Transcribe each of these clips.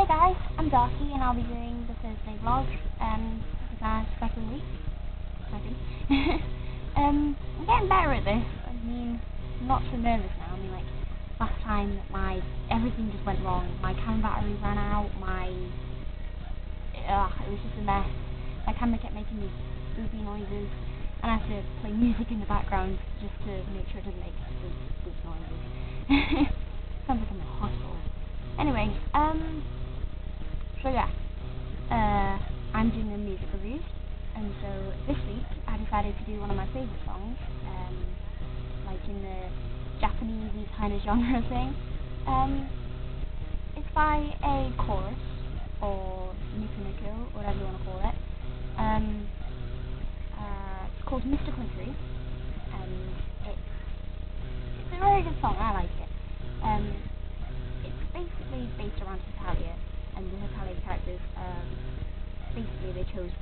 Hey guys, I'm Darky and I'll be doing the Thursday vlog. This is our second week, I think. I'm getting better at this. I mean, I'm not so nervous now. I mean, like, last time everything just went wrong. My camera battery ran out, it was just a mess. My camera kept making these boopy noises, and I have to play music in the background just to make sure it doesn't make boop noises. Sounds like I'm in a hospital. Anyway, so yeah, I'm doing the music reviews, and so this week I decided to do one of my favourite songs, like in the Japanese kind of genre thing. It's by a chorus, or Nuku, whatever you want to call it. It's called Mr.Country, and it's a very good song. I like it. It's basically based around Hetalia, and the Hetalia characters, basically they chose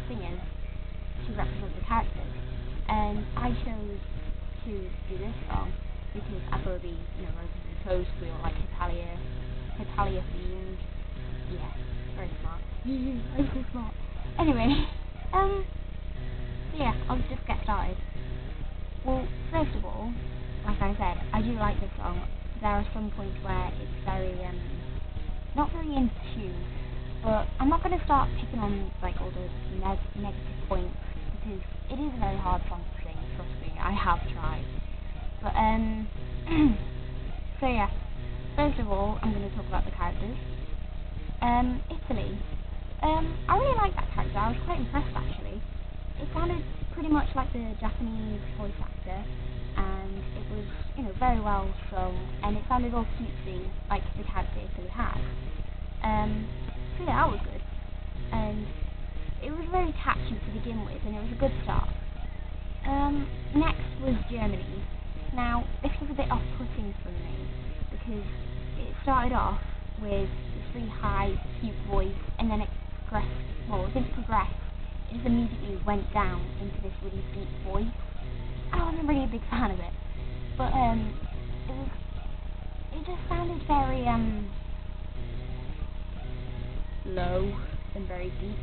singers to represent the characters, and I chose to do this song because I thought it'd be, relatively close. We all like Hetalia themed. Yeah, very smart. I'm so smart. Anyway, yeah, I'll just get started. Well, first of all, like I said, I do like this song. There are some points where it's very, not very in tune, but I'm not going to start picking on, like, all those negative points, because it is a very hard song to sing, trust me, I have tried. But, so yeah, first of all, I'm going to talk about the characters. Italy. I really like that character. I was quite impressed, actually. It sounded pretty much like the Japanese voice actor, and it was, very well sung, and it sounded all cutesy, like the character Italy had. So yeah, that was good. And it was very catchy to begin with, and it was a good start. Next was Germany. Now, this was a bit off-putting for me, because it started off with this really high, cute voice, and then it didn't progress. It just immediately went down into this really deep voice. I wasn't really a big fan of it, but it just sounded very low and very deep.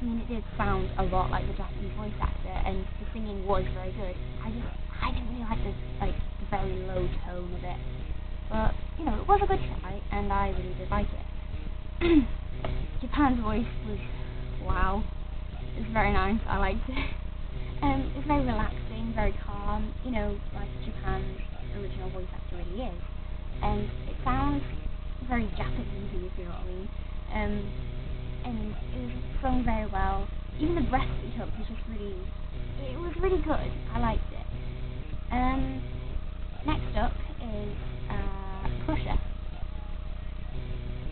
I mean, it did sound a lot like the Japanese voice actor, and the singing was very good. I didn't really like the very low tone of it, but it was a good try, and I really did like it. Japan's voice was wow. It's very nice. I liked it. It's very relaxing, very calm, like Japan's original voice actor really is. And it sounds very Japanese, if you know what I mean. And it was sung very well. Even the breath it took was just it was really good. I liked it. Next up is Prussia.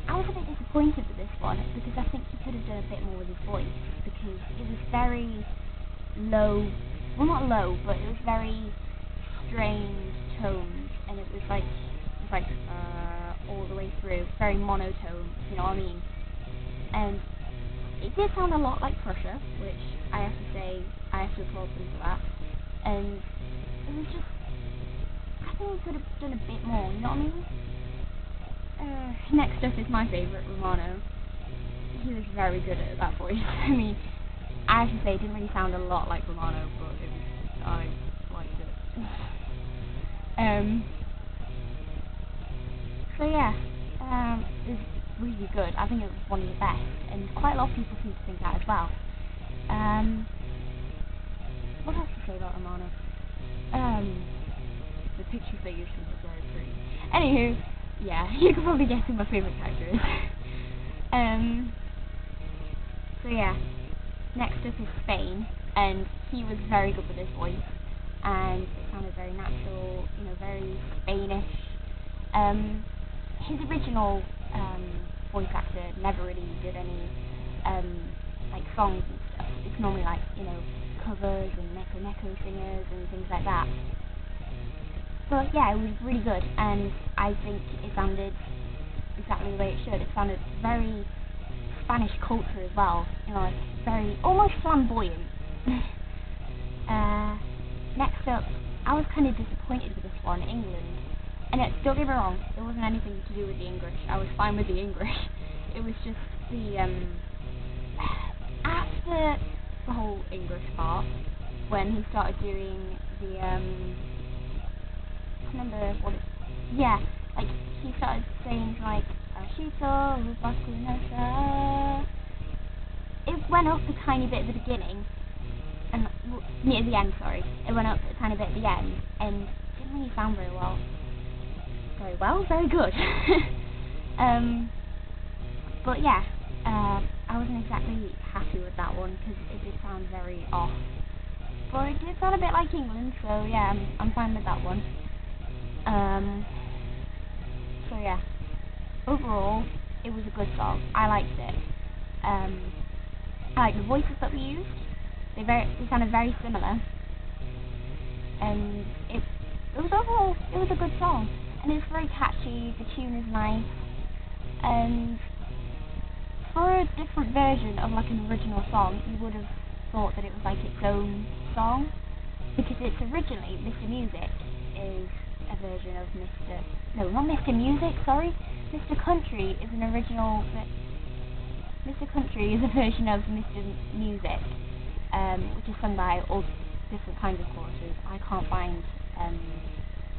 I was a bit disappointed with this one, because I think he could have done a bit more with his voice, because it was very low, well, not low, but it was very strange tones, and it was like all the way through, very monotone, if you know what I mean. And it did sound a lot like Prussia, which I have to say, I have to applaud them for that. And it was just, I think he could have done a bit more, you know what I mean? Next up is my favourite, Romano. He was very good at that voice. I mean, I have to say, it didn't really sound a lot like Romano, but I liked it. So yeah, it was really good. I think it was one of the best, and quite a lot of people seem to think that as well. What else to say about Romano? The pictures they used him was very pretty. Anywho, yeah, you can probably guess who my favourite character is. So yeah, next up is Spain, and he was very good with his voice, and it sounded very natural, very Spanish. His original voice actor never really did any songs and stuff. It's normally covers and neko singers and things like that. But yeah, it was really good, and I think it sounded exactly the way it should. It sounded very Spanish culture as well, very, almost flamboyant. Next up, I was kind of disappointed with this one, England. And don't get me wrong, it wasn't anything to do with the English. I was fine with the English. It was just the after the whole English part, when he started doing the I can't remember what it. Yeah, like he started saying like Ashito Ubakunosa. It went up a tiny bit at the beginning, and near the end. Sorry, it went up a tiny bit at the end, and it didn't really sound very well. Very good. But yeah, I wasn't exactly happy with that one because it did sound very off. But it did sound a bit like England, so yeah, I'm fine with that one. So yeah, overall, it was a good song. I liked it. I like the voices that we used. They sounded very similar, and it was overall, it was a good song. And it's very catchy, the tune is nice, and for a different version of like an original song, you would have thought that it was like its own song, because it's originally, Mr. Music is a version of not Mr. Music, sorry, Mr. Country is an original, Mr. Country is a version of Mr. Music, which is sung by all different kinds of choruses. I can't find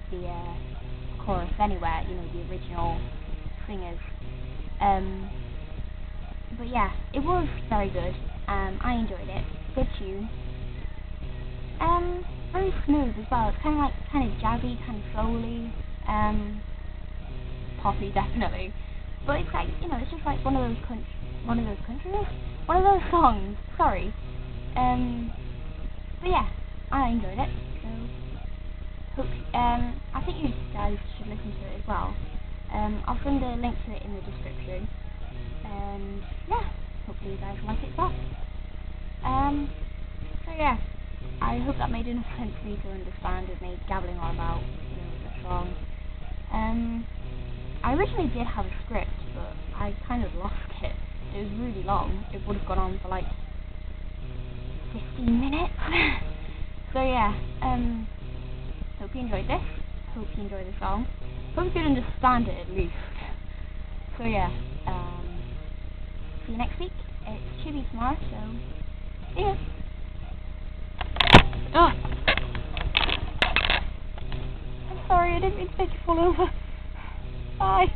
the chorus anywhere, the original singers. But yeah, it was very good. I enjoyed it. Good tune. Very smooth as well. It's kind of jazzy, kind of slowly. Poppy, definitely. But it's like, it's just like one of those songs. Sorry. But yeah, I enjoyed it. So. I think you guys should listen to it as well. I'll send a link to it in the description. And yeah, hopefully you guys like it as well. So yeah, I hope that made enough sense for you to understand with me gabbling on about the song. I originally did have a script, but I kind of lost it. It was really long. It would have gone on for like 15 minutes. So yeah, hope you enjoyed this. Hope you enjoyed the song. Hope you could understand it at least. So yeah, see you next week. It's Chibi tomorrow, so see ya. Oh. I'm sorry, I didn't mean to make you fall over. Bye.